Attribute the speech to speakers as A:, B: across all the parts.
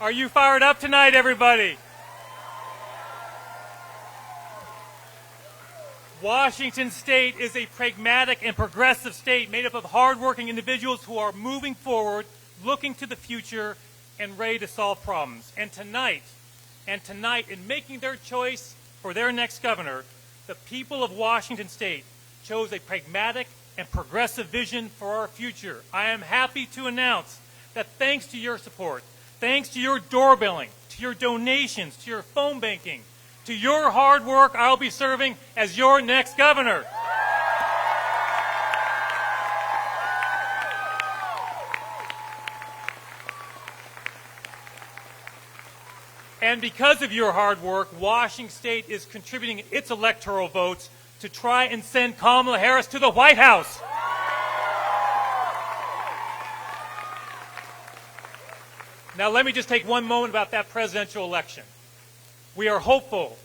A: Are you fired up tonight, everybody? Washington State is a pragmatic and progressive state made up of hardworking individuals who are moving forward, looking to the future, and ready to solve problems. And tonight, in making their choice for their next governor, the people of Washington State chose a pragmatic and progressive vision for our future. I am happy to announce that thanks to your support, thanks to your doorbelling, to your donations, to your phone banking, to your hard work, I'll be serving as your next governor. And because of your hard work, Washington State is contributing its electoral votes to try and send Kamala Harris to the White House. Now, let me just take one moment about that presidential election. We are hopeful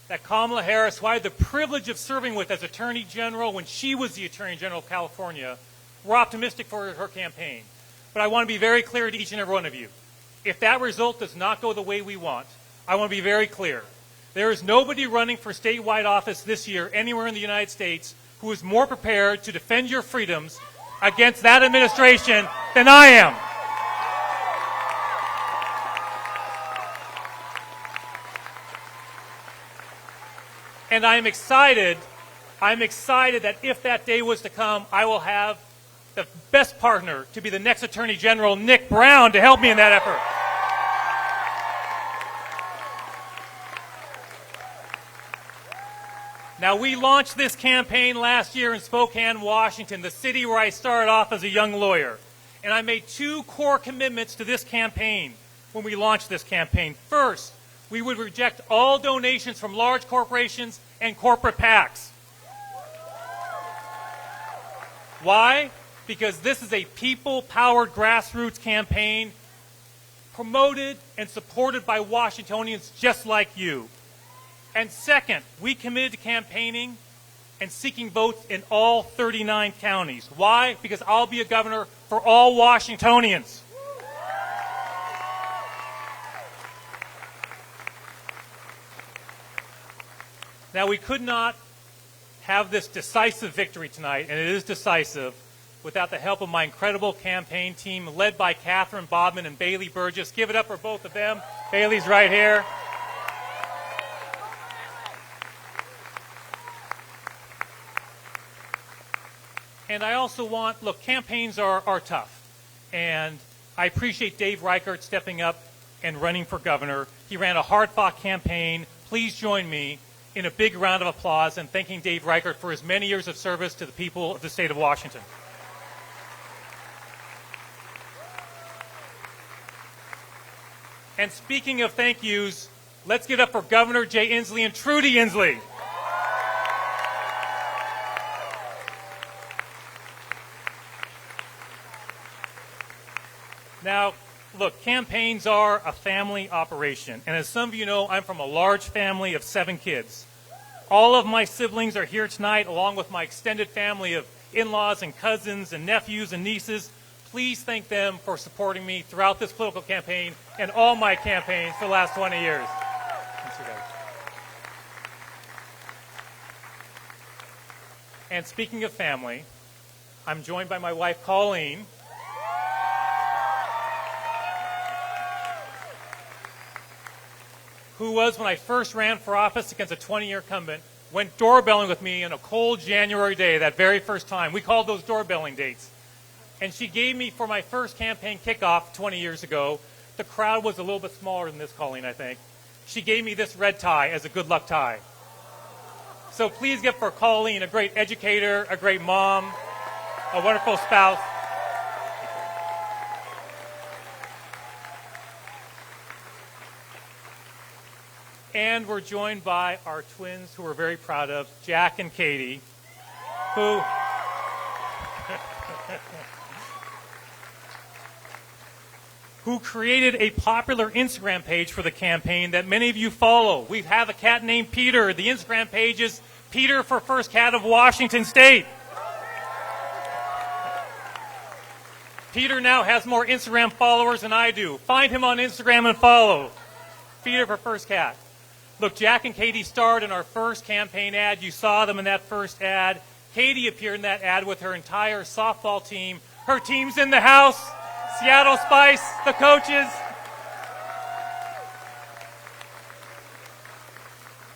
A: that Kamala Harris, who I had the privilege of serving with as Attorney General when she was the Attorney General of California, we're optimistic for her campaign. But I want to be very clear to each and every one of you. If that result does not go the way we want, I want to be very clear. There is nobody running for statewide office this year anywhere in the United States who is more prepared to defend your freedoms against that administration than I am. And I'm excited that if that day was to come, I will have the best partner to be the next Attorney General, Nick Brown, to help me in that effort. Now, we launched this campaign last year in Spokane, Washington, the city where I started off as a young lawyer. And I made two core commitments to this campaign when we launched this campaign. First, we would reject all donations from large corporations and corporate PACs. Why? Because this is a people-powered grassroots campaign promoted and supported by Washingtonians just like you. And second, we committed to campaigning and seeking votes in all 39 counties. Why? Because I'll be a governor for all Washingtonians. Now, we could not have this decisive victory tonight, and it is decisive, without the help of my incredible campaign team led by Catherine Bodman and Bailey Burgess. Give it up for both of them. Bailey's right here. And I also want, look, campaigns are tough. And I appreciate Dave Reichert stepping up and running for governor. He ran a hard-fought campaign. Please join me in a big round of applause and thanking Dave Reichert for his many years of service to the people of the state of Washington. And speaking of thank yous, let's get up for Governor Jay Inslee and Trudy Inslee. Now, look, campaigns are a family operation. And as some of you know, I'm from a large family of 7 kids. All of my siblings are here tonight, along with my extended family of in-laws and cousins and nephews and nieces. Please thank them for supporting me throughout this political campaign and all my campaigns for the last 20 years. Thanks, you guys. And speaking of family, I'm joined by my wife, Colleen, who was, when I first ran for office against a 20-year incumbent, went doorbelling with me on a cold January day, that very first time. We called those doorbelling dates. And she gave me, for my first campaign kickoff 20 years ago, the crowd was a little bit smaller than this, Colleen, I think. She gave me this red tie as a good luck tie. So please give for Colleen, a great educator, a great mom, a wonderful spouse. And we're joined by our twins, who we're very proud of, Jack and Katie, who created a popular Instagram page for the campaign that many of you follow. We have a cat named Peter. The Instagram page is Peter for First Cat of Washington State. Peter now has more Instagram followers than I do. Find him on Instagram and follow. Peter for First Cat. Look, Jack and Katie starred in our first campaign ad. You saw them in that first ad. Katie appeared in that ad with her entire softball team. Her team's in the house. Seattle Spice, the coaches.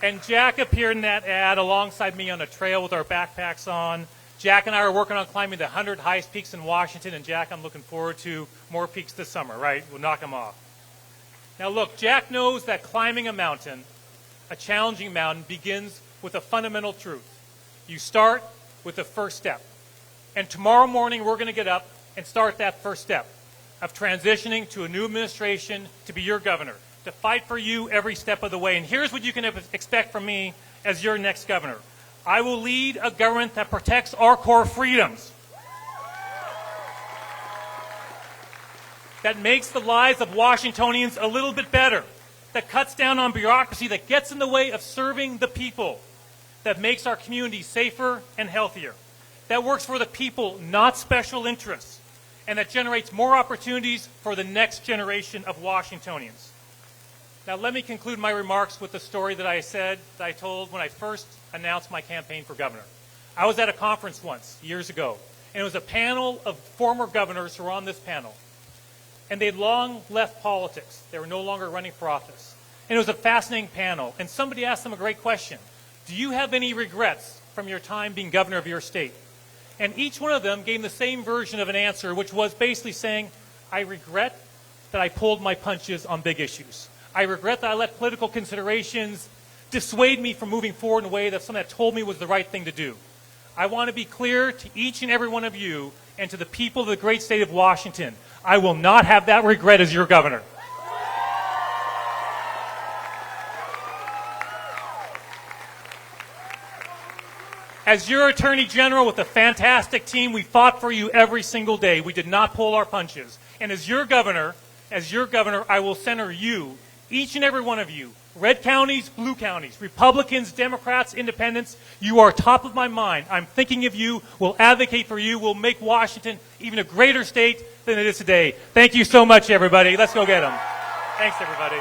A: And Jack appeared in that ad alongside me on a trail with our backpacks on. Jack and I are working on climbing the 100 highest peaks in Washington, and Jack, I'm looking forward to more peaks this summer, right? We'll knock them off. Now look, Jack knows that climbing a mountain, a challenging mountain, begins with a fundamental truth. You start with the first step. And tomorrow morning, we're going to get up and start that first step of transitioning to a new administration to be your governor, to fight for you every step of the way. And here's what you can expect from me as your next governor. I will lead a government that protects our core freedoms, that makes the lives of Washingtonians a little bit better, that cuts down on bureaucracy, that gets in the way of serving the people, that makes our community safer and healthier, that works for the people, not special interests, and that generates more opportunities for the next generation of Washingtonians. Now let me conclude my remarks with the story that I told when I first announced my campaign for governor. I was at a conference once, years ago, and it was a panel of former governors who were on this panel. And they'd long left politics. They were no longer running for office. And it was a fascinating panel. And somebody asked them a great question. Do you have any regrets from your time being governor of your state? And each one of them gave the same version of an answer, which was basically saying, I regret that I pulled my punches on big issues. I regret that I let political considerations dissuade me from moving forward in a way that someone had told me was the right thing to do. I want to be clear to each and every one of you and to the people of the great state of Washington. I will not have that regret as your governor. As your Attorney General with a fantastic team, we fought for you every single day. We did not pull our punches. And as your governor, I will center you, each and every one of you, red counties, blue counties, Republicans, Democrats, independents, you are top of my mind. I'm thinking of you, will advocate for you, will make Washington even a greater state than it is today. Thank you so much, everybody. Let's go get them. Thanks, everybody.